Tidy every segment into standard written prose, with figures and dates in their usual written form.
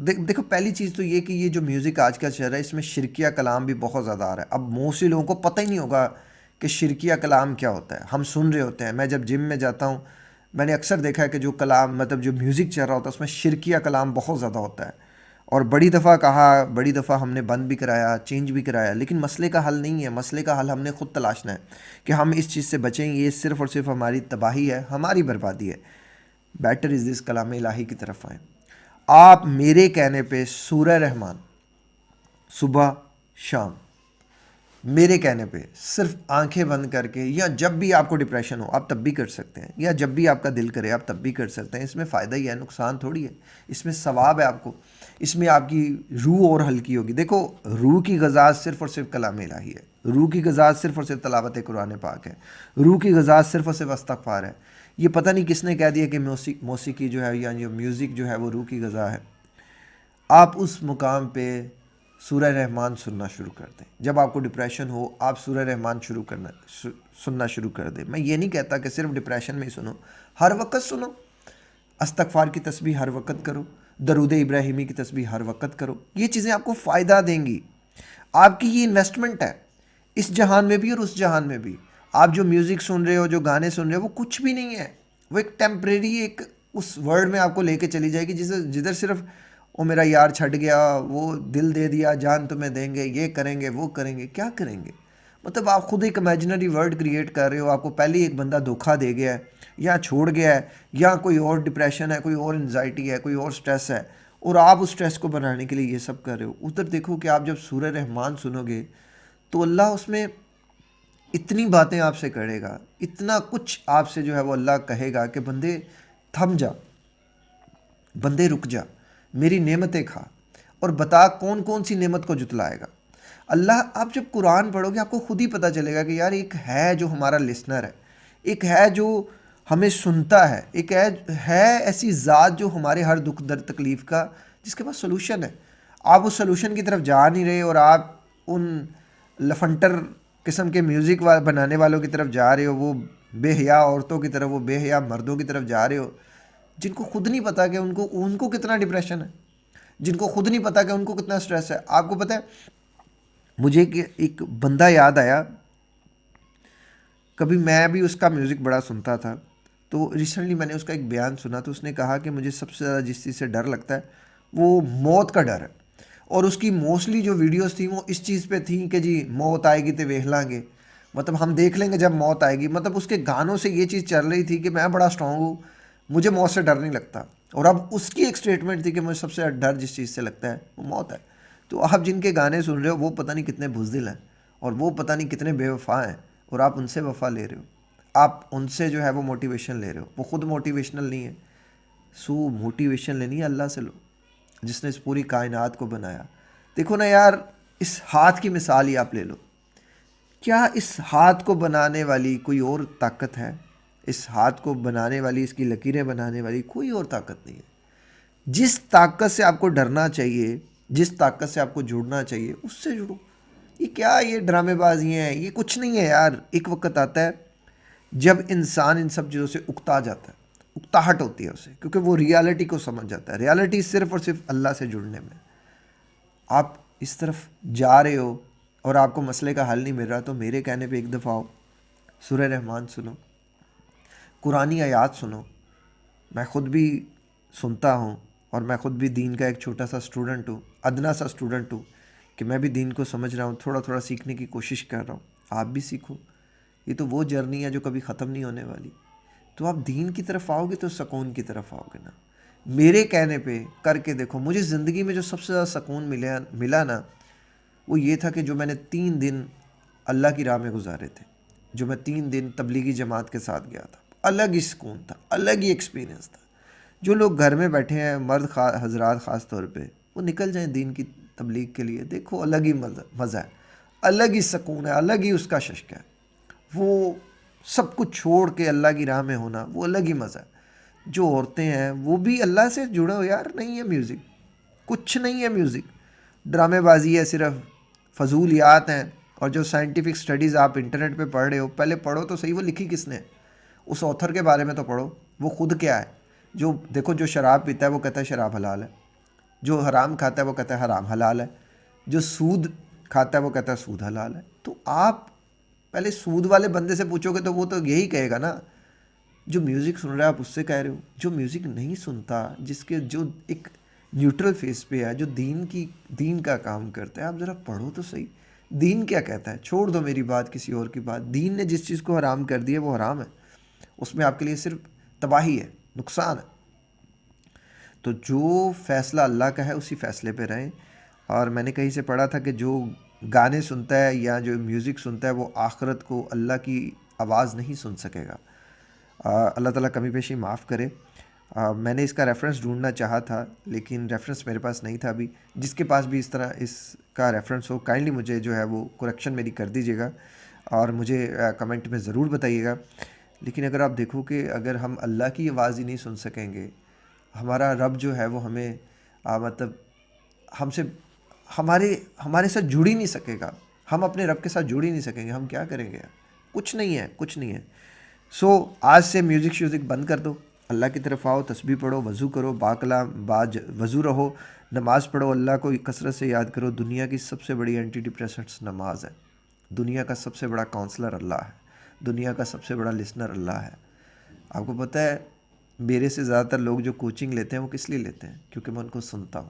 دیکھو پہلی چیز تو یہ کہ یہ جو میوزک آج کل چل رہا ہے اس میں شرکیہ کلام بھی بہت زیادہ آ رہا ہے. اب موسٹلی لوگوں کو پتہ ہی نہیں ہوگا کہ شرکیہ کلام کیا ہوتا ہے. ہم سن رہے ہوتے ہیں. میں جب جم میں جاتا ہوں میں نے اکثر دیکھا ہے کہ جو کلام مطلب جو میوزک چل رہا ہوتا ہے اس میں شرکیہ کلام بہت زیادہ ہوتا ہے. اور بڑی دفعہ کہا, بڑی دفعہ ہم نے بند بھی کرایا, چینج بھی کرایا, لیکن مسئلے کا حل نہیں ہے. مسئلے کا حل ہم نے خود تلاشنا ہے کہ ہم اس چیز سے بچیں. یہ صرف اور صرف ہماری تباہی ہے, ہماری بربادی ہے. بیٹر از دس کلام الہی کی طرف آئیں. آپ میرے کہنے پہ سورہ رحمان صبح شام میرے کہنے پہ صرف آنکھیں بند کر کے, یا جب بھی آپ کو ڈپریشن ہو آپ تب بھی کر سکتے ہیں, یا جب بھی آپ کا دل کرے آپ تب بھی کر سکتے ہیں. اس میں فائدہ ہی ہے, نقصان تھوڑی ہے. اس میں ثواب ہے آپ کو, اس میں آپ کی روح اور ہلکی ہوگی. دیکھو روح کی غذا صرف اور صرف کلام الہی ہے. روح کی غذا صرف اور صرف تلاوت قرآن پاک ہے. روح کی غذا صرف اور صرف استغفار ہے. یہ پتہ نہیں کس نے کہہ دیا کہ موسیقی جو ہے یا میوزک جو ہے وہ روح کی غذا ہے. آپ اس مقام پہ سورہ رحمان سننا شروع کر دیں. جب آپ کو ڈپریشن ہو آپ سورہ رحمان سننا شروع کر دیں. میں یہ نہیں کہتا کہ صرف ڈپریشن میں ہی سنو, ہر وقت سنو. استغفار کی تسبیح ہر وقت کرو, درود ابراہیمی کی تسبیح ہر وقت کرو. یہ چیزیں آپ کو فائدہ دیں گی. آپ کی یہ انویسٹمنٹ ہے اس جہان میں بھی اور اس جہان میں بھی. آپ جو میوزک سن رہے ہو, جو گانے سن رہے ہو, وہ کچھ بھی نہیں ہے. وہ ایک ٹیمپریری ایک اس ورلڈ میں آپ کو لے کے چلی جائے گی جدھر صرف وہ میرا یار چھٹ گیا, وہ دل دے دیا, جان تمہیں دیں گے, یہ کریں گے, وہ کریں گے. کیا کریں گے؟ مطلب آپ خود ایک امیجنری ورلڈ کریٹ کر رہے ہو. آپ کو پہلے ایک بندہ دھوکہ دے گیا ہے, یا چھوڑ گیا ہے, یا کوئی اور ڈپریشن ہے, کوئی اور انزائٹی ہے, کوئی اور سٹریس ہے, اور آپ اس سٹریس کو بنانے کے لیے یہ سب کر رہے ہو. ادھر دیکھو کہ آپ جب سورہ رحمان سنو گے تو اللہ اس میں اتنی باتیں آپ سے کرے گا, اتنا کچھ آپ سے جو ہے وہ اللہ کہے گا کہ بندے تھم جا, بندے رک جا, میری نعمتیں کھا, اور بتا کون کون سی نعمت کو جتلائے گا. اللہ, آپ جب قرآن پڑھو گے آپ کو خود ہی پتہ چلے گا کہ یار ایک ہے جو ہمارا لسنر ہے, ایک ہے جو ہمیں سنتا ہے, ایک ہے ایسی ذات جو ہمارے ہر دکھ درد تکلیف کا جس کے پاس سلوشن ہے. آپ اس سلوشن کی طرف جا نہیں رہے, اور آپ ان لفنٹر قسم کے میوزک بنانے والوں کی طرف جا رہے ہو, وہ بے حیا عورتوں کی طرف, وہ بے حیا مردوں کی طرف جا رہے ہو جن کو خود نہیں پتا کہ ان کو کتنا ڈپریشن ہے, جن کو خود نہیں پتا کہ ان کو کتنا سٹریس ہے. آپ کو پتہ ہے مجھے کہ ایک بندہ یاد آیا, کبھی میں بھی اس کا میوزک بڑا سنتا تھا, تو ریسنٹلی میں نے اس کا ایک بیان سنا, تو اس نے کہا کہ مجھے سب سے زیادہ جس چیز سے ڈر لگتا ہے وہ موت کا ڈر ہے. اور اس کی موسٹلی جو ویڈیوز تھیں وہ اس چیز پہ تھیں کہ جی موت آئے گی تو ویکھ لیں گے, مطلب ہم دیکھ لیں گے جب موت آئے گی. مطلب اس کے گانوں سے یہ چیز چل رہی تھی کہ میں بڑا اسٹرانگ ہوں, مجھے موت سے ڈر نہیں لگتا. اور اب اس کی ایک سٹیٹمنٹ تھی کہ مجھے سب سے ڈر جس چیز سے لگتا ہے وہ موت ہے. تو آپ جن کے گانے سن رہے ہو وہ پتہ نہیں کتنے بزدل ہیں, اور وہ پتہ نہیں کتنے بے وفا ہیں, اور آپ ان سے وفا لے رہے ہو, آپ ان سے جو ہے وہ موٹیویشن لے رہے ہو. وہ خود موٹیویشنل نہیں ہے. سو موٹیویشن لینی ہے اللہ سے لو, جس نے اس پوری کائنات کو بنایا. دیکھو نا یار, اس ہاتھ کی مثال ہی آپ لے لو. کیا اس ہاتھ کو بنانے والی کوئی اور طاقت ہے؟ اس ہاتھ کو بنانے والی, اس کی لکیریں بنانے والی کوئی اور طاقت نہیں ہے. جس طاقت سے آپ کو ڈرنا چاہیے, جس طاقت سے آپ کو جڑنا چاہیے, اس سے جڑو. یہ کیا یہ ڈرامے بازیاں ہیں, یہ کچھ نہیں ہے یار. ایک وقت آتا ہے جب انسان ان سب چیزوں سے اکتا جاتا ہے, اکتاہٹ ہوتی ہے اسے, کیونکہ وہ ریالٹی کو سمجھ جاتا ہے. ریالٹی صرف اور صرف اللہ سے جڑنے میں. آپ اس طرف جا رہے ہو اور آپ کو مسئلے کا حل نہیں مل رہا, تو میرے کہنے پہ ایک دفعہ آؤ, سورہ رحمان سنو, قرآنی آیات سنو. میں خود بھی سنتا ہوں, اور میں خود بھی دین کا ایک چھوٹا سا اسٹوڈنٹ ہوں, ادنا سا اسٹوڈنٹ ہوں, کہ میں بھی دین کو سمجھ رہا ہوں, تھوڑا تھوڑا سیکھنے کی کوشش کر رہا ہوں. آپ بھی سیکھو. یہ تو وہ جرنی ہے جو کبھی ختم نہیں ہونے والی. تو آپ دین کی طرف آؤ گے تو سکون کی طرف آؤ گے نا. میرے کہنے پہ کر کے دیکھو. مجھے زندگی میں جو سب سے زیادہ سکون ملا نا, وہ یہ تھا کہ جو میں نے 3 دن اللہ کی راہ میں گزارے تھے, جو میں 3 دن تبلیغی جماعت کے ساتھ گیا تھا. الگ ہی سکون تھا, الگ ہی ایکسپیرینس تھا. جو لوگ گھر میں بیٹھے ہیں, مرد حضرات خاص طور پہ, وہ نکل جائیں دین کی تبلیغ کے لیے. دیکھو الگ ہی مزہ ہے, الگ ہی سکون ہے, الگ ہی اس کا ششک ہے. وہ سب کچھ چھوڑ کے اللہ کی راہ میں ہونا, وہ الگ ہی مزہ ہے. جو عورتیں ہیں وہ بھی اللہ سے جڑے ہو یار. نہیں ہے میوزک, کچھ نہیں ہے میوزک, ڈرامے بازی ہے, صرف فضولیات ہیں. اور جو سائنٹیفک سٹڈیز آپ انٹرنیٹ پہ پڑھ رہے ہو, پہلے پڑھو تو صحیح وہ لکھی کس نے, اس آتھر کے بارے میں تو پڑھو, وہ خود کیا ہے. جو دیکھو جو شراب پیتا ہے وہ کہتا ہے شراب حلال ہے, جو حرام کھاتا ہے وہ کہتا ہے حرام حلال ہے، جو سود کھاتا ہے وہ کہتا ہے سود حلال ہے۔ تو آپ پہلے سود والے بندے سے پوچھو گے تو وہ تو یہی کہے گا نا۔ جو میوزک سن رہا ہے آپ اس سے کہہ رہے ہو، جو میوزک نہیں سنتا، جس کے جو ایک نیوٹرل فیس پہ ہے، جو دین کا کام کرتا ہے، آپ ذرا پڑھو تو صحیح دین کیا کہتا ہے۔ چھوڑ دو میری بات کسی اور کی بات، دین نے جس چیز کو حرام کر دیا وہ حرام ہے، اس میں آپ کے لیے صرف تباہی ہے، نقصان ہے۔ تو جو فیصلہ اللہ کا ہے اسی فیصلے پہ رہیں۔ اور میں نے کہیں سے پڑھا تھا کہ جو گانے سنتا ہے یا جو میوزک سنتا ہے وہ آخرت کو اللہ کی آواز نہیں سن سکے گا۔ اللہ تعالیٰ کمی بیشی معاف کرے۔ میں نے اس کا ریفرنس ڈھونڈنا چاہا تھا لیکن ریفرنس میرے پاس نہیں تھا ابھی۔ جس کے پاس بھی اس طرح اس کا ریفرنس ہو کائنڈلی مجھے جو ہے وہ کریکشن میری کر دیجیے گا اور مجھے کمنٹ میں ضرور بتائیے گا۔ لیکن اگر آپ دیکھو کہ اگر ہم اللہ کی آواز ہی نہیں سن سکیں گے، ہمارا رب جو ہے وہ ہمیں مطلب ہم سے ہمارے ساتھ جڑ ہی نہیں سکے گا، ہم اپنے رب کے ساتھ جڑ ہی نہیں سکیں گے، ہم کیا کریں گے؟ کچھ نہیں ہے، کچھ نہیں ہے۔ سو آج سے میوزک شیوزک بند کر دو، اللہ کی طرف آؤ، تسبیح پڑھو، وضو کرو، وضو رہو، نماز پڑھو، اللہ کو کثرت سے یاد کرو۔ دنیا کی سب سے بڑی اینٹی ڈپریسنٹس نماز ہے، دنیا کا سب سے بڑا کاؤنسلر اللہ ہے، دنیا کا سب سے بڑا لسنر اللہ ہے۔ آپ کو پتہ ہے میرے سے زیادہ تر لوگ جو کوچنگ لیتے ہیں وہ کس لیے لیتے ہیں؟ کیونکہ میں ان کو سنتا ہوں،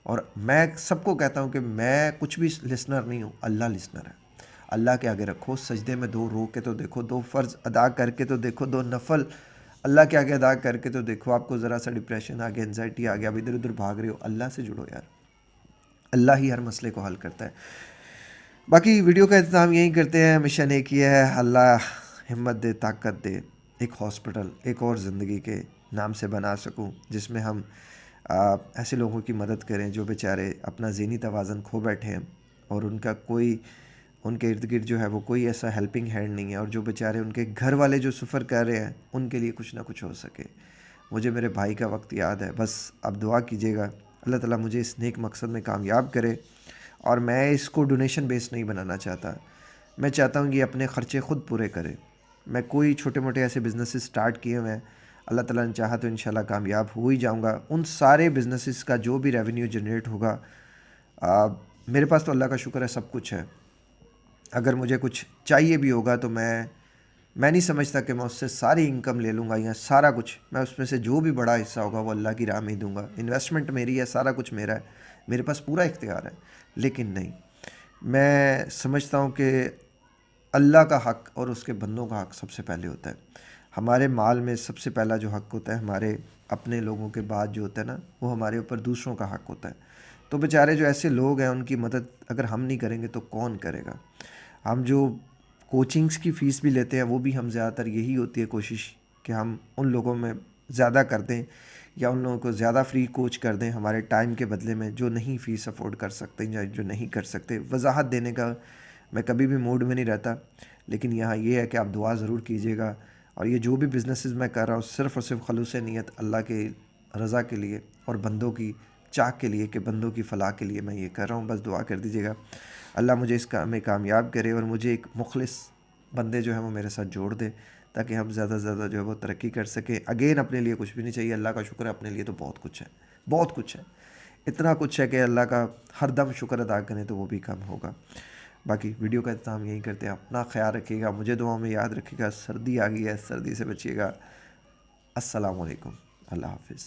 اور میں سب کو کہتا ہوں کہ میں کچھ بھی لسنر نہیں ہوں، اللہ لسنر ہے۔ اللہ کے آگے رکھو، سجدے میں 2 رو کے تو دیکھو، 2 فرض ادا کر کے تو دیکھو، 2 نفل اللہ کے آگے ادا کر کے تو دیکھو۔ آپ کو ذرا سا ڈپریشن آ گیا، انزائٹی آ گیا، اب ادھر ادھر بھاگ رہے ہو، اللہ سے جڑو یار، اللہ ہی ہر مسئلے کو حل کرتا ہے۔ باقی ویڈیو کا اختتام یہی کرتے ہیں، مشن ایک ہی ہے، اللہ ہمت دے، طاقت دے، ایک ہاسپٹل ایک اور زندگی کے نام سے بنا سکوں، جس میں ہم ایسے لوگوں کی مدد کریں جو بیچارے اپنا ذہنی توازن کھو بیٹھے ہیں اور ان کے ارد گرد جو ہے وہ کوئی ایسا ہیلپنگ ہینڈ نہیں ہے، اور جو بیچارے ان کے گھر والے جو سفر کر رہے ہیں ان کے لیے کچھ نہ کچھ ہو سکے۔ مجھے میرے بھائی کا وقت یاد ہے، بس اب دعا کیجیے گا اللہ تعالیٰ مجھے اس نیک مقصد میں کامیاب کرے۔ اور میں اس کو ڈونیشن بیس نہیں بنانا چاہتا، میں چاہتا ہوں کہ اپنے خرچے خود پورے کرے۔ میں کوئی چھوٹے موٹے ایسے بزنسز سٹارٹ کیے ہوئے ہیں، اللہ تعالیٰ نے چاہا تو انشاءاللہ کامیاب ہو ہی جاؤں گا۔ ان سارے بزنسز کا جو بھی ریونیو جنریٹ ہوگا، میرے پاس تو اللہ کا شکر ہے سب کچھ ہے۔ اگر مجھے کچھ چاہیے بھی ہوگا تو میں نہیں سمجھتا کہ میں اس سے ساری انکم لے لوں گا یا سارا کچھ، میں اس میں سے جو بھی بڑا حصہ ہوگا وہ اللہ کی راہ میں ہی دوں گا۔ انویسٹمنٹ میری ہے، سارا کچھ میرا ہے، میرے پاس پورا اختیار ہے۔ لیکن نہیں، میں سمجھتا ہوں کہ اللہ کا حق اور اس کے بندوں کا حق سب سے پہلے ہوتا ہے۔ ہمارے مال میں سب سے پہلا جو حق ہوتا ہے، ہمارے اپنے لوگوں کے بعد جو ہوتا ہے نا، وہ ہمارے اوپر دوسروں کا حق ہوتا ہے۔ تو بیچارے جو ایسے لوگ ہیں ان کی مدد اگر ہم نہیں کریں گے تو کون کرے گا؟ ہم جو کوچنگز کی فیس بھی لیتے ہیں وہ بھی ہم زیادہ تر یہی ہوتی ہے کوشش کہ ہم ان لوگوں میں زیادہ کر دیں یا ان لوگوں کو زیادہ فری کوچ کر دیں ہمارے ٹائم کے بدلے میں، جو نہیں فیس افورڈ کر سکتے یا جو نہیں کر سکتے۔ وضاحت دینے کا میں کبھی بھی موڈ میں نہیں رہتا، لیکن یہاں یہ ہے کہ آپ دعا ضرور کیجیے گا۔ اور یہ جو بھی بزنسز میں کر رہا ہوں صرف اور صرف خلوص نیت اللہ کے رضا کے لیے اور بندوں کی چاک کے لیے، کہ بندوں کی فلاح کے لیے میں یہ کر رہا ہوں۔ بس دعا کر دیجیے گا اللہ مجھے اس کام میں کامیاب کرے اور مجھے ایک مخلص بندے جو ہیں وہ میرے ساتھ جوڑ دے تاکہ ہم زیادہ سے زیادہ جو ہے وہ ترقی کر سکیں۔ اگین اپنے لیے کچھ بھی نہیں چاہیے، اللہ کا شکر ہے اپنے لیے تو بہت کچھ ہے، بہت کچھ ہے، اتنا کچھ ہے کہ اللہ کا ہر دم شکر ادا کریں تو وہ بھی کم ہوگا۔ باقی ویڈیو کا اختتام یہی کرتے ہیں، اپنا خیال رکھیے گا، مجھے دعاؤں میں یاد رکھیے گا، سردی آ گئی ہے، سردی سے بچیے گا۔ السلام علیکم، اللہ حافظ۔